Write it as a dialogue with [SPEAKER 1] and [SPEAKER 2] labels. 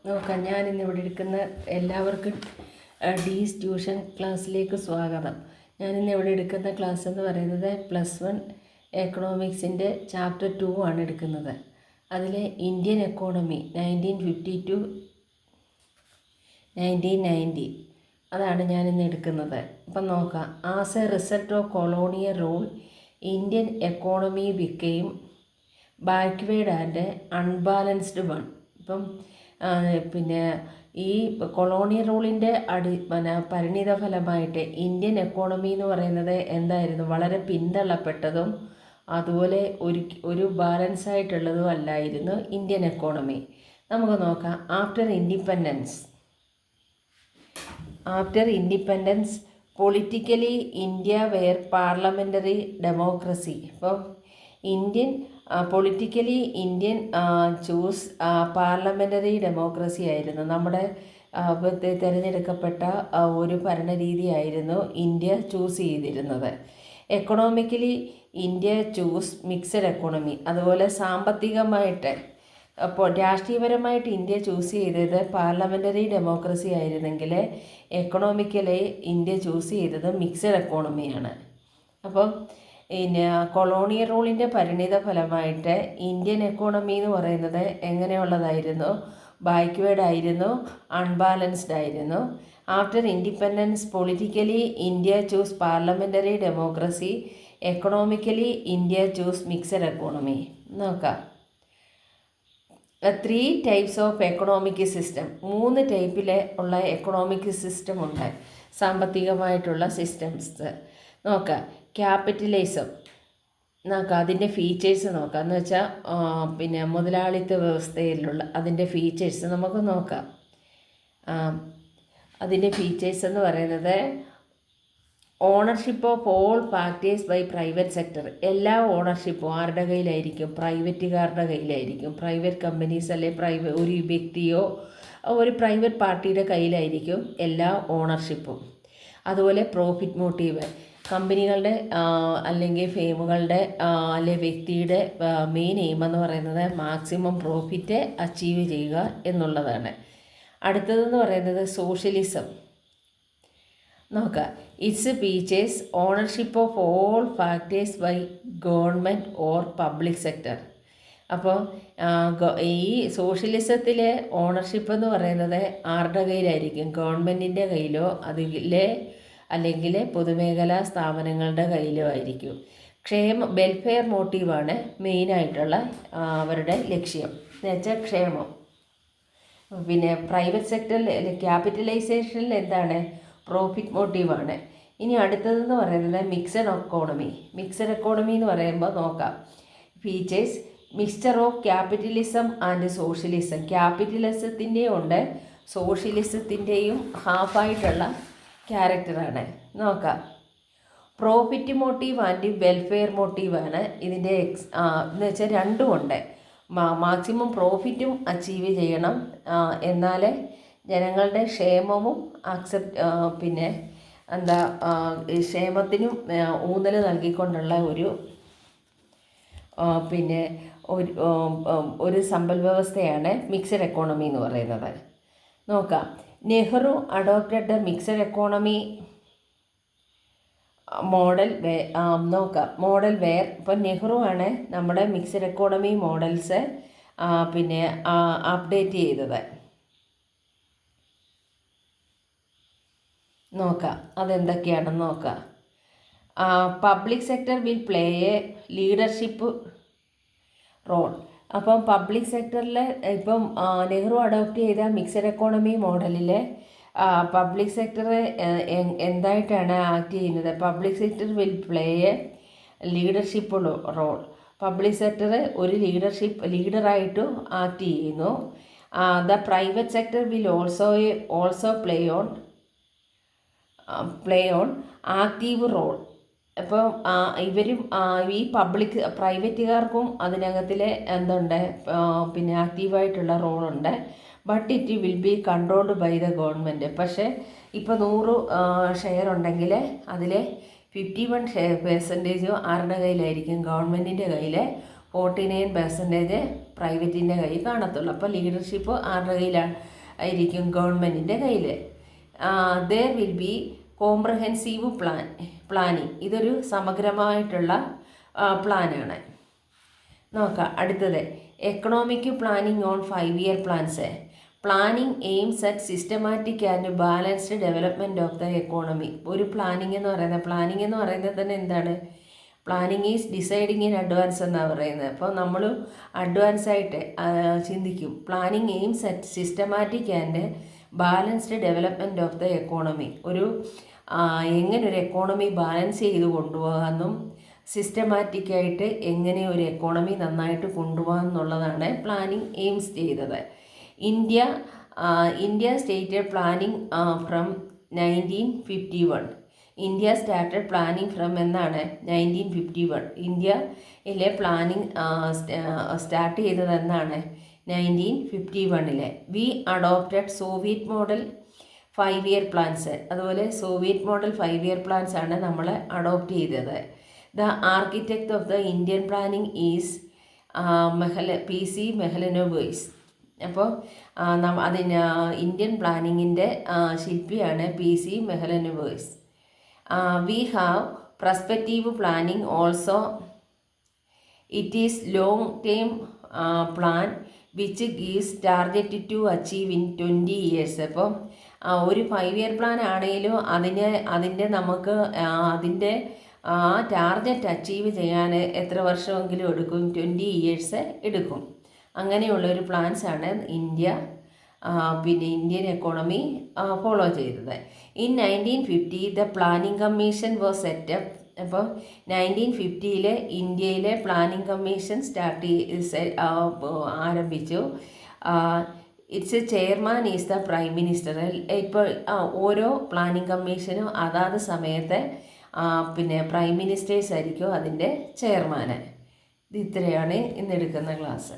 [SPEAKER 1] നോക്കാം. ഞാനിന്നിവിടെ എടുക്കുന്ന എല്ലാവർക്കും ഡീസ് ട്യൂഷൻ ക്ലാസ്സിലേക്ക് സ്വാഗതം. ഞാനിന്നിവിടെ എടുക്കുന്ന ക്ലാസ് എന്ന് പറയുന്നത് +1 എക്കണോമിക്സിൻ്റെ ചാപ്റ്റർ 2 ആണ് എടുക്കുന്നത്. അതിലെ ഇന്ത്യൻ എക്കോണമി 1950 to 1990 അതാണ് ഞാനിന്ന് എടുക്കുന്നത്. അപ്പം നോക്കാം. As A result of colonial rule Indian economy became backward and unbalanced one. ഇപ്പം പിന്നെ ഈ കൊളോണിയൽ റൂളിൻ്റെ പരിണിത ഫലമായിട്ട് ഇന്ത്യൻ എക്കോണമി എന്ന് പറയുന്നത് എന്തായിരുന്നു? വളരെ പിന്തള്ളപ്പെട്ടതും അതുപോലെ ഒരു ബാലൻസ് ആയിട്ടുള്ളതും അല്ലായിരുന്നു ഇന്ത്യൻ എക്കോണമി. നമുക്ക് നോക്കാം. After independence politically India were parliamentary democracy. ഇപ്പം politically Indian choose parliamentary democracy ആയിരുന്നു. നമ്മുടെ തിരഞ്ഞെടുക്കപ്പെട്ട ഒരു ഭരണരീതിയായിരുന്നു ഇന്ത്യ ചൂസ് ചെയ്തിരുന്നത്. Economically India choose mixed economy. അതുപോലെ സാമ്പത്തികമായിട്ട് അപ്പോൾ രാഷ്ട്രീയപരമായിട്ട് ഇന്ത്യ ചൂസ് ചെയ്തത് പാർലമെൻ്ററി ഡെമോക്രസി ആയിരുന്നെങ്കിൽ എക്കണോമിക്കലി ഇന്ത്യ ചൂസ് ചെയ്തത് മിക്സഡ് എക്കോണമിയാണ്. അപ്പം പിന്നെ കൊളോണിയൽ റൂളിൻ്റെ പരിണിത ഫലമായിട്ട് ഇന്ത്യൻ എക്കോണമി എന്ന് പറയുന്നത് എങ്ങനെയുള്ളതായിരുന്നു? ബാക്ക്വേർഡ് ആയിരുന്നു, അൺബാലൻസ്ഡ് ആയിരുന്നു. After independence politically India choose parliamentary democracy, economically India choose mixed economy. നോക്കാം. 3 ടൈപ്സ് ഓഫ് എക്കണോമിക് സിസ്റ്റം. 3 ടൈപ്പിലെ ഉള്ള എക്കണോമിക് സിസ്റ്റം ഉണ്ട്, സാമ്പത്തികമായിട്ടുള്ള സിസ്റ്റംസ്. നോക്കാം. ക്യാപിറ്റലിസം നോക്കാം. അതിൻ്റെ ഫീച്ചേഴ്സ് നോക്കാം. എന്ന് വെച്ചാൽ പിന്നെ മുതലാളിത്ത വ്യവസ്ഥയിലുള്ള അതിൻ്റെ ഫീച്ചേഴ്സ് നമുക്ക് നോക്കാം. അതിൻ്റെ ഫീച്ചേഴ്സ് എന്ന് പറയുന്നത് ownership of all factors by private sector. എല്ലാ ഓണർഷിപ്പും ആരുടെ കയ്യിലായിരിക്കും? പ്രൈവറ്റുകാരുടെ കയ്യിലായിരിക്കും. പ്രൈവറ്റ് കമ്പനീസ് അല്ലെ ഒരു വ്യക്തിയോ ഒരു പ്രൈവറ്റ് പാർട്ടിയുടെ കയ്യിലായിരിക്കും എല്ലാ ഓണർഷിപ്പും. അതുപോലെ പ്രോഫിറ്റ് മോട്ടീവ്. കമ്പനികളുടെ അല്ലെങ്കിൽ ഫേമുകളുടെ അല്ലെ വ്യക്തിയുടെ മെയിൻ എയിം എന്ന് പറയുന്നത് മാക്സിമം പ്രോഫിറ്റ് അച്ചീവ് ചെയ്യുക എന്നുള്ളതാണ്. അടുത്തതെന്ന് പറയുന്നത് സോഷ്യലിസം. നോക്കാം. Its features ownership of all factors by government or public sector. അപ്പോൾ ഈ സോഷ്യലിസത്തിലെ ഓണർഷിപ്പ് എന്ന് പറയുന്നത് ആരുടെ കയ്യിലായിരിക്കും? ഗവൺമെൻറ്റിൻ്റെ കയ്യിലോ അല്ലെങ്കിൽ പൊതുമേഖലാ സ്ഥാപനങ്ങളുടെ കയ്യിലോ ആയിരിക്കും. വെൽഫെയർ മോട്ടീവാണ് മെയിനായിട്ടുള്ള അവരുടെ ലക്ഷ്യം എന്ന് വെച്ചാൽ ക്ഷേമം. പിന്നെ പ്രൈവറ്റ് സെക്ടറിൽ ക്യാപിറ്റലൈസേഷനിൽ എന്താണ്? പ്രോഫിറ്റ് മോട്ടീവാണ്. ഇനി അടുത്തതെന്ന് പറയുന്നത് മിക്സഡ് എക്കോണമി എന്ന് പറയുമ്പോൾ നോക്കാം. Features mixture of capitalism and socialism. ക്യാപിറ്റലിസത്തിൻ്റെയും ഉണ്ട് സോഷ്യലിസത്തിൻ്റെയും ഹാഫായിട്ടുള്ള ക്യാരക്ടറാണ്. നോക്കാം. പ്രോഫിറ്റ് മോട്ടീവ് ആൻഡ് വെൽഫെയർ മോട്ടീവാണ് ഇതിൻ്റെ എന്ന് വെച്ചാൽ രണ്ടും ഉണ്ട്. മാക്സിമം പ്രോഫിറ്റും അച്ചീവ് ചെയ്യണം, എന്നാൽ ജനങ്ങളുടെ ക്ഷേമവും പിന്നെ ക്ഷേമത്തിനും ഊന്നൽ നൽകിക്കൊണ്ടുള്ള പിന്നെ ഒരു സമ്പൽ വ്യവസ്ഥയാണ് മിക്സഡ് എക്കോണമി എന്ന് പറയുന്നത്. നോക്കാം. Nehru adopted the mixed economy model. Model where. ഇപ്പം നെഹ്റു ആണ് നമ്മുടെ മിക്സഡ് എക്കോണമി മോഡൽസ് പിന്നെ അപ്ഡേറ്റ് ചെയ്തത്. നോക്കാം അതെന്തൊക്കെയാണെന്ന് നോക്കാം. Public sector will play a leadership role. അപ്പം പബ്ലിക് സെക്ടറിൽ ഇപ്പം നെഹ്റു അഡോപ്റ്റ് ചെയ്ത മിക്സഡ് എക്കോണമി മോഡലിൽ പബ്ലിക് സെക്ടർ എന്തായിട്ടാണ് ആക്ട് ചെയ്യുന്നത്? Public sector will play a leadership role. Public sector ഒരു ലീഡറായിട്ടും ആക്ട് ചെയ്യുന്നു. The private sector will also play on active role. അപ്പം ഇവരും ഈ പ്രൈവറ്റുകാർക്കും അതിനകത്തിൽ എന്തുണ്ട്? പിന്നെ ആക്റ്റീവായിട്ടുള്ള റോളുണ്ട്. But it will be controlled by the government. പക്ഷേ ഇപ്പോൾ 100 ഷെയർ ഉണ്ടെങ്കിൽ അതിൽ 51% ആരുടെ കയ്യിലായിരിക്കും? ഗവൺമെൻറ്റിൻ്റെ കയ്യിൽ 49% പ്രൈവറ്റിൻ്റെ കയ്യിൽ കാണത്തുള്ളൂ. അപ്പോൾ ലീഡർഷിപ്പ് ആരുടെ കയ്യിലാണ് ആയിരിക്കും? ഗവൺമെൻറ്റിൻ്റെ കയ്യിൽ. There will be comprehensive planning. ഇതൊരു സമഗ്രമായിട്ടുള്ള പ്ലാനാണ്. നോക്കാം അടുത്തത്. Economic planning on 5-year plans. Planning aims at systematic and balanced development of the economy. ഒരു പ്ലാനിങ് എന്ന് പറയുന്നത് തന്നെ എന്താണ്? Planning is deciding in advance എന്നാണ് പറയുന്നത്. അപ്പോൾ നമ്മൾ അഡ്വാൻസായിട്ട് ചിന്തിക്കും. Planning aims at systematic and balanced development of the economy. എങ്ങനെ ഒരു എക്കോണമി ബാലൻസ് ചെയ്ത് കൊണ്ടുപോകാമെന്നും സിസ്റ്റമാറ്റിക്കായിട്ട് എങ്ങനെ ഒരു എക്കോണമി നന്നായിട്ട് കൊണ്ടുപോകാം എന്നുള്ളതാണ് പ്ലാനിങ് എയിംസ് ചെയ്തത്. India stated planning from 1951. India started planning from എന്നാണ്? 1951. ഇന്ത്യയിലെ പ്ലാനിങ് സ്റ്റാർട്ട് ചെയ്തത് എന്നാണ്? 1951. We adopted Soviet model 5-year plans. അതുപോലെ സോവിയറ്റ് മോഡൽ 5-year പ്ലാൻസ് ആണ് നമ്മൾ അഡോപ്റ്റ് ചെയ്തത്. The architect of the Indian planning is PC Mahalanobis. അപ്പോൾ അതിന് ഇന്ത്യൻ പ്ലാനിങ്ങിൻ്റെ ശില്പിയാണ് PC Mahalanobis. We have perspective planning also. It is long term plan which gives target to achieve in 20 years. അപ്പം ഒരു 5-year plan ആണെങ്കിലും അതിൻ്റെ നമുക്ക് അതിൻ്റെ ടാർഗറ്റ് അച്ചീവ് ചെയ്യാൻ എത്ര വർഷമെങ്കിലും എടുക്കും? 20 years എടുക്കും. അങ്ങനെയുള്ളൊരു പ്ലാൻസാണ് ഇന്ത്യൻ എക്കോണമി ഫോളോ ചെയ്തത്. In 1950 the planning commission was set up. അപ്പോൾ 1950 ഇന്ത്യയിലെ പ്ലാനിംഗ് കമ്മീഷൻ ആരംഭിച്ചു. It's chairman is the prime minister. ഇപ്പോൾ ഓരോ പ്ലാനിംഗ് കമ്മീഷനും അതാത് സമയത്തെ പ്രൈം മിനിസ്റ്റേഴ്സ് ആയിരിക്കും അതിൻ്റെ ചെയർമാന്. ഇത്രയാണ് ഇന്നെടുക്കുന്ന ക്ലാസ്.